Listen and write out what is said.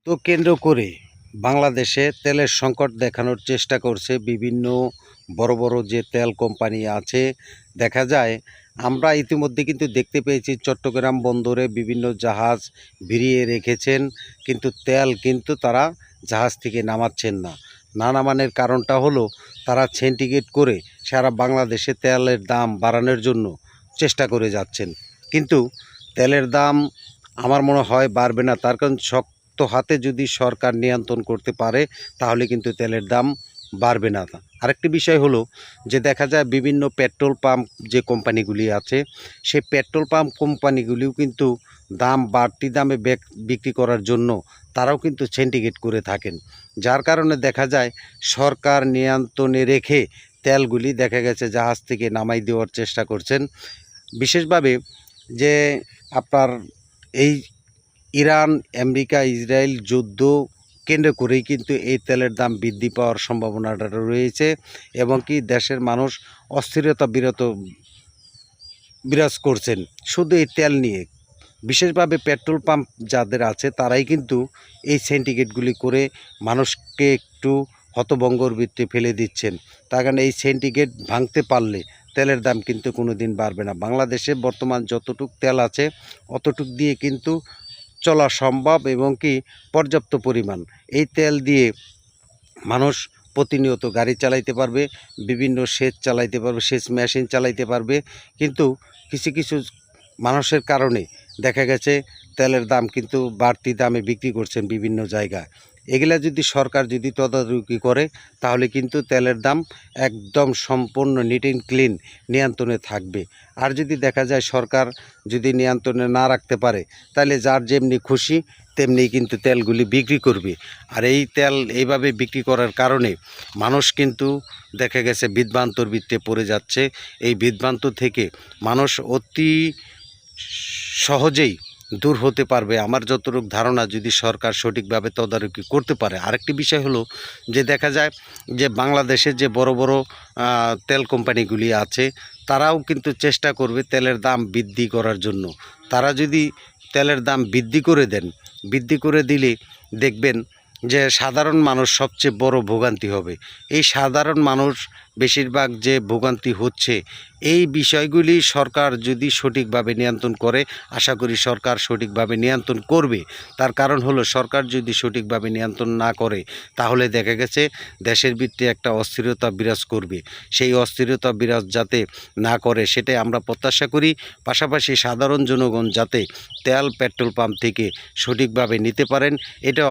তো কেন্দ্র করে বাংলাদেশে তেলের সংকট দেখানোর চেষ্টা করছে বিভিন্ন বড় বড় যে তেল কোম্পানি আছে। দেখা যায় আমরা ইতিমধ্যে কিন্তু দেখতে পেয়েছি চট্টগ্রাম বন্দরে বিভিন্ন জাহাজ ভিড়িয়ে রেখেছেন, কিন্তু তেল কিন্তু তারা জাহাজ থেকে নামাচ্ছেন না। না নামানোর কারণটা হলো তারা সিন্ডিকেট করে সারা বাংলাদেশে তেলের দাম বাড়ানোর জন্য চেষ্টা করে যাচ্ছেন। কিন্তু তেলের দাম আমার মনে হয় বাড়বে না, তার কারণ তো হাতে যদি সরকার নিয়ন্ত্রণ করতে পারে তাহলে কিন্তু তেলের দাম বাড়বে না। আরেকটি বিষয় হলো যে দেখা যায় বিভিন্ন পেট্রোল পাম্প যে কোম্পানিগুলি আছে, সেই পেট্রোল পাম্প কোম্পানিগুলিও কিন্তু দাম বাড়তি দামে বিক্রি করার জন্য তারাও কিন্তু সিন্ডিকেট করে থাকেন। যার কারণে দেখা যায় সরকার নিয়ন্ত্রণে রেখে তেলগুলি দেখা গেছে জাহাজ থেকে নামাই দেওয়ার চেষ্টা করছেন। বিশেষভাবে যে আপনার এই ইরান, আমেরিকা, ইসরায়েল যুদ্ধ কেন্দ্র করেই কিন্তু এই তেলের দাম বৃদ্ধি পাওয়ার সম্ভাবনাটা রয়েছে, এবং কি দেশের মানুষ অস্থিরতা বিরাজ করছেন শুধু এই তেল নিয়ে। বিশেষভাবে পেট্রোল পাম্প যাদের আছে তারাই কিন্তু এই সিন্ডিকেটগুলি করে মানুষকে একটু হতভম্বর বৃত্তে ফেলে দিচ্ছেন। তার কারণে এই সিন্ডিকেট ভাঙতে পারলে তেলের দাম কিন্তু কোনো দিন বাড়বে না। বাংলাদেশে বর্তমান যতটুক তেল আছে অতটুক দিয়ে কিন্তু চলা সম্ভব, এবং কি পর্যাপ্ত পরিমাণ এই তেল দিয়ে মানুষ প্রতিনিয়ত গাড়ি চালাইতে পারবে, বিভিন্ন সেচ চালাইতে পারবে, সেচ মেশিন চালাইতে পারবে। কিন্তু কিছু কিছু মানুষের কারণে দেখা গেছে তেলের দাম কিন্তু বাড়তি দামে বিক্রি করছেন বিভিন্ন জায়গায়। এগুলা যদি সরকার যদি তদারকি করে তাহলে কিন্তু তেলের দাম একদম সম্পূর্ণ নিট অ্যান্ড ক্লিন নিয়ন্ত্রণে থাকবে। আর যদি দেখা যায় সরকার যদি নিয়ন্ত্রণে না রাখতে পারে তাহলে যার যেমনি খুশি তেমনি কিন্তু তেলগুলি বিক্রি করবে। আর এই তেল এইভাবে বিক্রি করার কারণে মানুষ কিন্তু দেখা গেছে বিভ্রান্তর বৃত্তে পড়ে যাচ্ছে। এই বিভ্রান্ত থেকে মানুষ অতি সহজেই দূর হতে পারবে আমার যতটুকু ধারণা, যদি সরকার সঠিকভাবে তদারকি করতে পারে। আরেকটি বিষয় হলো যে দেখা যায় যে বাংলাদেশের যে বড় বড় তেল কোম্পানিগুলি আছে তারাও কিন্তু চেষ্টা করবে তেলের দাম বৃদ্ধি করার জন্য। তারা যদি তেলের দাম বৃদ্ধি করে দেন, বৃদ্ধি করে দিলে দেখবেন যে সাধারণ মানুষ সবচেয়ে বড় ভোগান্তি হবে। এই সাধারণ মানুষ বেশিরভাগ যে ভোগান্তি হচ্ছে, এই বিষয়গুলি সরকার যদি সঠিকভাবে নিয়ন্ত্রণ করে, আশা করি সরকার সঠিকভাবে নিয়ন্ত্রণ করবে। তার কারণ হলো সরকার যদি সঠিকভাবে নিয়ন্ত্রণ না করে তাহলে দেখা গেছে দেশের ভিতরে একটা অস্থিরতা বিরাজ করবে। সেই অস্থিরতা বিরাজ যাতে না করে সেটাই আমরা প্রত্যাশা করি। পাশাপাশি সাধারণ জনগণ যাতে তেল পেট্রোল পাম্প থেকে সঠিকভাবে নিতে পারেন, এটা